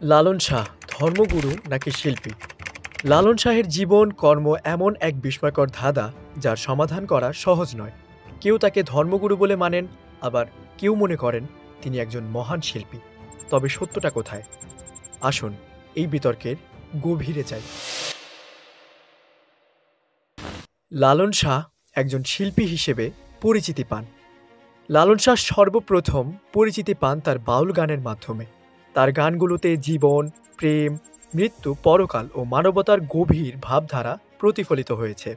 লালন শাহ ধর্মগুরু নাকি শিল্পী? লালন শাহের জীবন কর্ম এমন এক বিস্ময়কর ধাঁধা যার সমাধান করা সহজ নয়। কেউ তাকে ধর্মগুরু বলে মানেন, আবার কেউ মনে করেন তিনি একজন মহান শিল্পী। তবে সত্যটা কোথায়? আসুন এই বিতর্কের গভীরে যাই। লালন শাহ একজন শিল্পী হিসেবে পরিচিতি পান। লালন শাহ সর্বপ্রথম পরিচিতি পান তার বাউল গানের মাধ্যমে। তার গানগুলোতে জীবন, প্রেম, মৃত্যু, পরকাল ও মানবতার গভীর ভাবধারা প্রতিফলিত হয়েছে।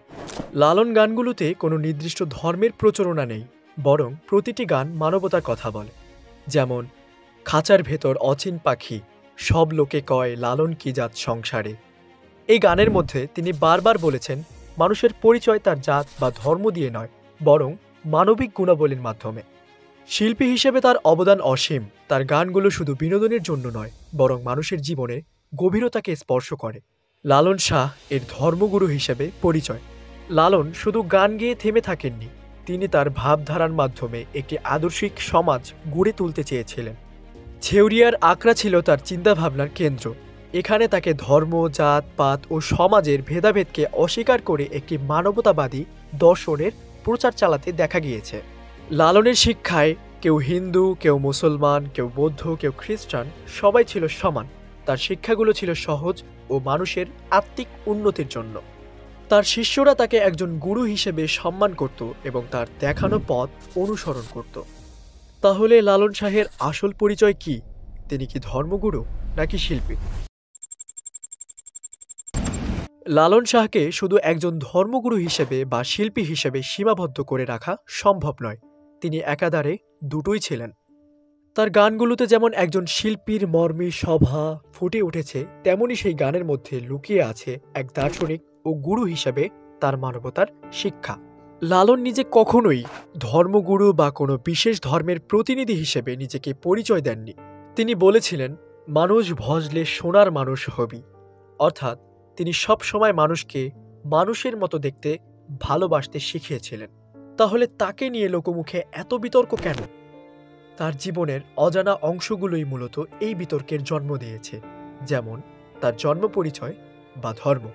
লালন গানগুলোতে কোনো নির্দিষ্ট ধর্মের প্রচারণা নেই, বরং প্রতিটি গান মানবতার কথা বলে। যেমন খাঁচার ভেতর অচিন পাখি, সব লোকে কয় লালন কি জাত সংসারে। এই গানের মধ্যে তিনি বারবার বলেছেন, মানুষের পরিচয় তার জাত বা ধর্ম দিয়ে নয়, বরং মানবিক গুণাবলীর মাধ্যমে। শিল্পী হিসেবে তার অবদান অসীম। তার গানগুলো শুধু বিনোদনের জন্য নয়, বরং মানুষের জীবনে গভীরতাকে স্পর্শ করে। লালন শাহ এর ধর্মগুরু হিসেবে পরিচয়। লালন শুধু গান গেয়ে থেমে থাকেননি, তিনি তার ভাবধারার মাধ্যমে একটি আদর্শিক সমাজ গড়ে তুলতে চেয়েছিলেন। ছেউরিয়ার আখড়া ছিল তার চিন্তাভাবনার কেন্দ্র। এখানে তাকে ধর্ম, জাত পাত ও সমাজের ভেদাভেদকে অস্বীকার করে একটি মানবতাবাদী দর্শনের প্রচার চালাতে দেখা গিয়েছে। লালনের শিক্ষায় কেউ হিন্দু, কেউ মুসলমান, কেউ বৌদ্ধ, কেউ খ্রিস্টান, সবাই ছিল সমান। তার শিক্ষাগুলো ছিল সহজ ও মানুষের আত্মিক উন্নতির জন্য। তার শিষ্যরা তাকে একজন গুরু হিসেবে সম্মান করত এবং তার দেখানো পথ অনুসরণ করত। তাহলে লালন শাহের আসল পরিচয় কি? তিনি কি ধর্মগুরু নাকি শিল্পী? লালন শাহকে শুধু একজন ধর্মগুরু হিসেবে বা শিল্পী হিসেবে সীমাবদ্ধ করে রাখা সম্ভব নয়। তিনি একাধারে দুটোই ছিলেন। তার গানগুলোতে যেমন একজন শিল্পীর মর্মী সভা ফুটে উঠেছে, তেমনি সেই গানের মধ্যে লুকিয়ে আছে এক দার্শনিক ও গুরু হিসেবে তার মানবতার শিক্ষা। লালন নিজে কখনোই ধর্মগুরু বা কোনো বিশেষ ধর্মের প্রতিনিধি হিসেবে নিজেকে পরিচয় দেননি। তিনি বলেছিলেন, মানুষ ভজলে সোনার মানুষ হবি। অর্থাৎ তিনি সব সময় মানুষকে মানুষের মতো দেখতে, ভালোবাসতে শিখিয়েছিলেন। তাহলে তাকে নিয়ে লোকমুখে এত বিতর্ক কেন? তার জীবনের অজানা অংশগুলোই মূলত এই বিতর্কের জন্ম দিয়েছে, যেমন তার জন্ম পরিচয় বা ধর্ম।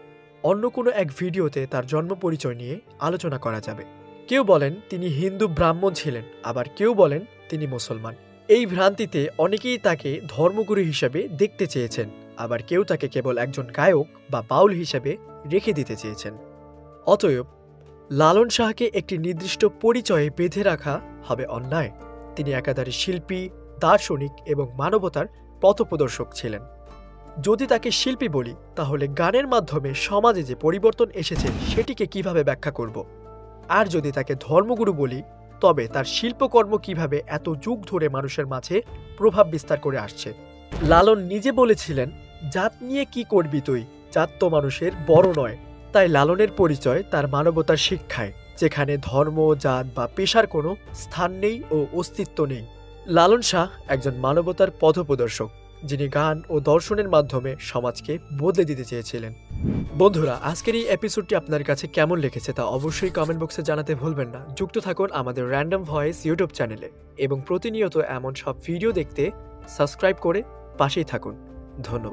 অন্য কোনো এক ভিডিওতে তার জন্ম পরিচয় নিয়ে আলোচনা করা যাবে। কেউ বলেন তিনি হিন্দু ব্রাহ্মণ ছিলেন, আবার কেউ বলেন তিনি মুসলমান। এই ভ্রান্তিতে অনেকেই তাকে ধর্মগুরু হিসেবে দেখতে চেয়েছেন, আবার কেউ তাকে কেবল একজন গায়ক বা বাউল হিসেবে রেখে দিতে চেয়েছেন। অতএব লালন শাহকে একটি নির্দিষ্ট পরিচয়ে বেঁধে রাখা হবে অন্যায়। তিনি একাধারে শিল্পী, দার্শনিক এবং মানবতার পথপ্রদর্শক ছিলেন। যদি তাকে শিল্পী বলি, তাহলে গানের মাধ্যমে সমাজে যে পরিবর্তন এসেছে সেটিকে কিভাবে ব্যাখ্যা করব? আর যদি তাকে ধর্মগুরু বলি, তবে তার শিল্পকর্ম কিভাবে এত যুগ ধরে মানুষের মাঝে প্রভাব বিস্তার করে আসছে। লালন নিজে বলেছিলেন, জাত নিয়ে কি করবি তুই, জাত তো মানুষের বড় নয়। তাই লালনের পরিচয় তার মানবতার শিক্ষায়, যেখানে ধর্ম, জাত বা পেশার কোনো স্থান নেই ও অস্তিত্ব নেই। লালন শাহ একজন মানবতার পথপ্রদর্শক, যিনি গান ও দর্শনের মাধ্যমে সমাজকে বদলে দিতে চেয়েছিলেন। বন্ধুরা, আজকের এই এপিসোডটি আপনার কাছে কেমন লেগেছে তা অবশ্যই কমেন্ট বক্সে জানাতে ভুলবেন না। যুক্ত থাকুন আমাদের র্যান্ডম ভয়েস ইউটিউব চ্যানেলে এবং প্রতিনিয়ত এমন সব ভিডিও দেখতে সাবস্ক্রাইব করে পাশেই থাকুন। ধন্যবাদ।